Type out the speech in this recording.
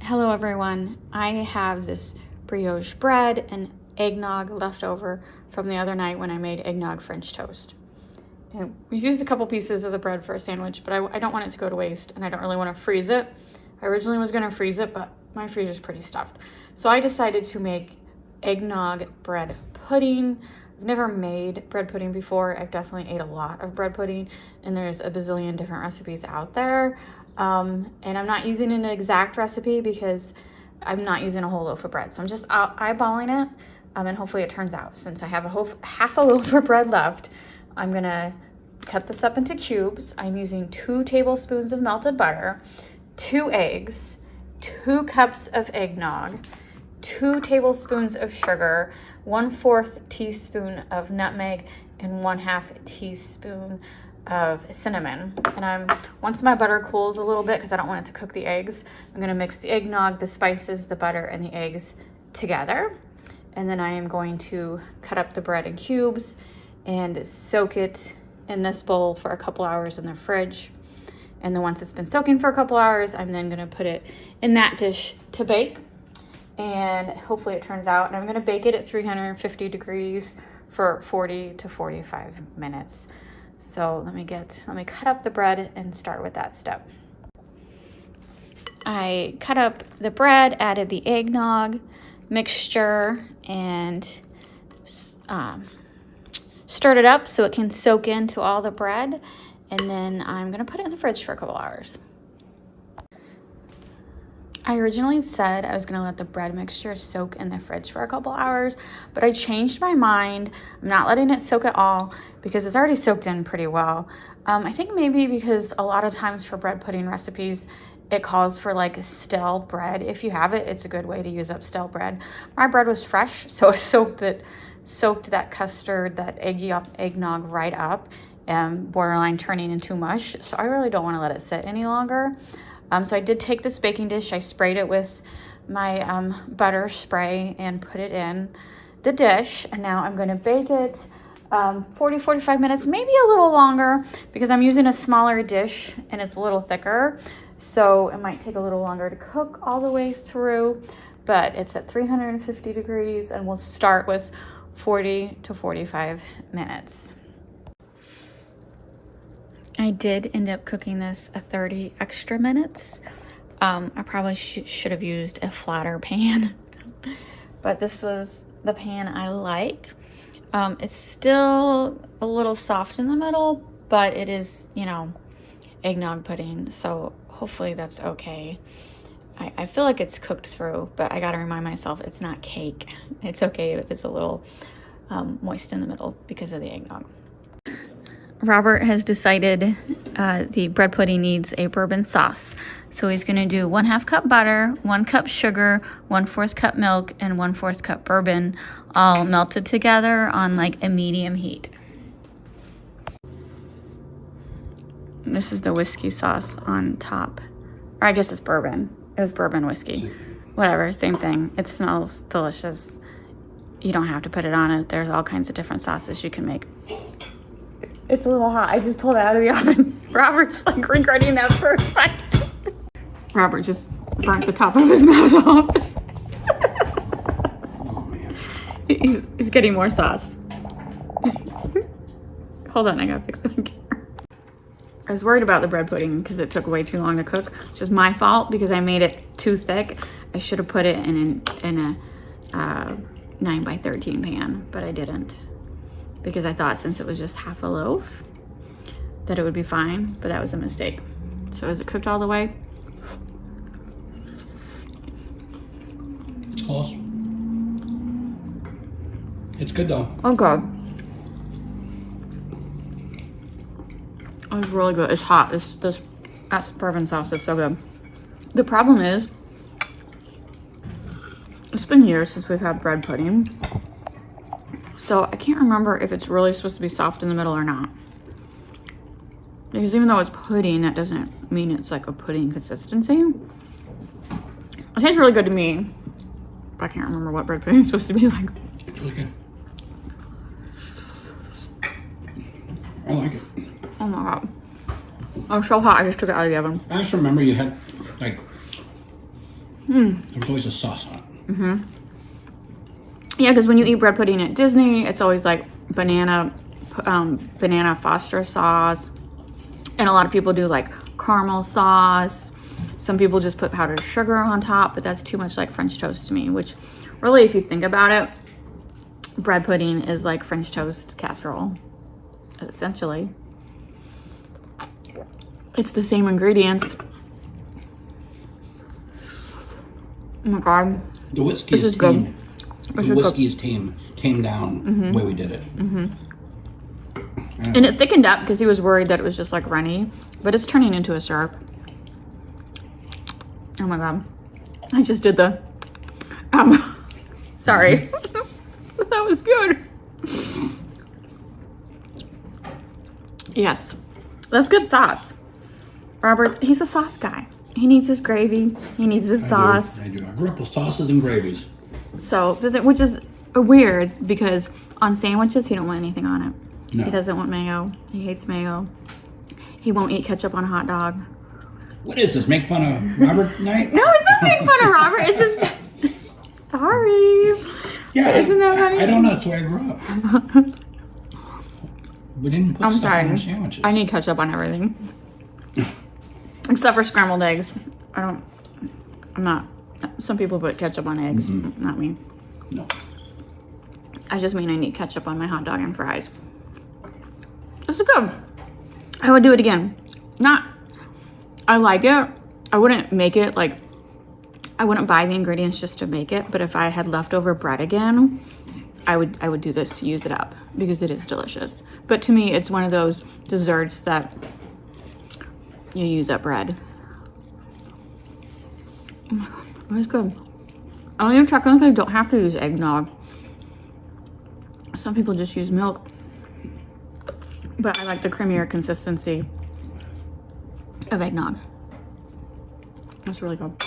Hello everyone. I have this brioche bread and eggnog left over from the other night when I made eggnog French toast. And we used a couple pieces of the bread for a sandwich, but I don't want it to go to waste and I don't really want to freeze it. I originally was going to freeze it, but my freezer's pretty stuffed. So I decided to make eggnog bread pudding. I've never made bread pudding before. I've definitely ate a lot of bread pudding and there's a bazillion different recipes out there. And I'm not using an exact recipe because I'm not using a whole loaf of bread. So I'm just eyeballing it and hopefully it turns out. Since I have half a loaf of bread left, I'm gonna cut this up into cubes. I'm using 2 tablespoons of melted butter, 2 eggs, 2 cups of eggnog, 2 tablespoons of sugar, 1/4 teaspoon of nutmeg, and 1/2 teaspoon of cinnamon. And once my butter cools a little bit, because I don't want it to cook the eggs, I'm going to mix the eggnog, the spices, the butter, and the eggs together. And then I am going to cut up the bread in cubes and soak it in this bowl for a couple hours in the fridge. And then once it's been soaking for a couple hours, I'm then going to put it in that dish to bake. And hopefully it turns out. And I'm going to bake it at 350 degrees for 40 to 45 minutes. So let me cut up the bread and start with that step. I cut up the bread, added the eggnog mixture, and stirred it up so it can soak into all the bread. And then I'm gonna put it in the fridge for a couple hours. I originally said I was gonna let the bread mixture soak in the fridge for a couple hours, but I changed my mind. I'm not letting it soak at all because it's already soaked in pretty well. I think maybe because a lot of times for bread pudding recipes, it calls for like stale bread. If you have it, it's a good way to use up stale bread. My bread was fresh, so I soaked that custard, that eggnog right up, borderline turning into mush. So I really don't wanna let it sit any longer. So I did take this baking dish, I sprayed it with my butter spray and put it in the dish. And now I'm gonna bake it 40-45 minutes, maybe a little longer because I'm using a smaller dish and it's a little thicker. So it might take a little longer to cook all the way through, but it's at 350 degrees and we'll start with 40 to 45 minutes. I did end up cooking this 30 extra minutes. I probably should have used a flatter pan, but this was the pan I like. It's still a little soft in the middle, but it is, eggnog pudding, so hopefully that's okay. I feel like it's cooked through, but I gotta remind myself it's not cake. It's okay if it's a little moist in the middle because of the eggnog. Robert has decided the bread pudding needs a bourbon sauce. So he's going to do 1/2 cup butter, 1 cup sugar, 1/4 cup milk, and 1/4 cup bourbon, all melted together on like a medium heat. This is the whiskey sauce on top. Or I guess it's bourbon. It was bourbon whiskey. Whatever, same thing. It smells delicious. You don't have to put it on it. There's all kinds of different sauces you can make. It's a little hot. I just pulled it out of the oven. Robert's like regretting that first bite. Robert just burnt the top of his mouth off. Oh, man. He's getting more sauce. Hold on, I gotta fix it again. I was worried about the bread pudding because it took way too long to cook, which is my fault because I made it too thick. I should have put it in a 9x13 pan, but I didn't. Because I thought since it was just half a loaf that it would be fine, but that was a mistake. So is it cooked all the way? It's close. It's good though. Oh God. Oh, it's really good. It's hot. That bourbon sauce is so good. The problem is, it's been years since we've had bread pudding. So I can't remember if it's really supposed to be soft in the middle or not. Because even though it's pudding, that doesn't mean it's like a pudding consistency. It tastes really good to me. But I can't remember what bread pudding is supposed to be like. It's really good. I like it. Oh my God. Oh, it's so hot. I just took it out of the oven. I just remember you had like There's always a sauce on it. Yeah, because when you eat bread pudding at Disney, it's always like banana Foster sauce. And a lot of people do like caramel sauce. Some people just put powdered sugar on top, but that's too much like French toast to me, which really, if you think about it, bread pudding is like French toast casserole, essentially. It's the same ingredients. Oh my God. The whiskey This is is good. tamed. This The is whiskey is tamed down the way we did it. And it thickened up because he was worried that it was just like runny, but it's turning into a syrup. Oh my God. I just did the, sorry. But that was good. Yes, that's good sauce. Robert, he's a sauce guy. He needs his gravy. He needs his sauce. I do. I grew up with sauces and gravies. So, which is weird because on sandwiches, he don't want anything on it. No. He doesn't want mayo. He hates mayo. He won't eat ketchup on a hot dog. What is this? Make fun of Robert night? No, it's not making fun of Robert. It's just, sorry. Yeah, Isn't that funny? I don't know. That's where I grew up. We didn't put I'm stuff on sorry. our sandwiches. I need ketchup on everything. Except for scrambled eggs. I'm not. Some people put ketchup on eggs. Not me. No. I just mean I need ketchup on my hot dog and fries. This is good. I would do it again. I like it. I wouldn't make it like, I wouldn't buy the ingredients just to make it, but if I had leftover bread again, I would do this to use it up because it is delicious. But to me, it's one of those desserts that you use up bread. Oh my God, that's good. I want to check on if I don't have to use eggnog. Some people just use milk, but I like the creamier consistency of eggnog. That's really good.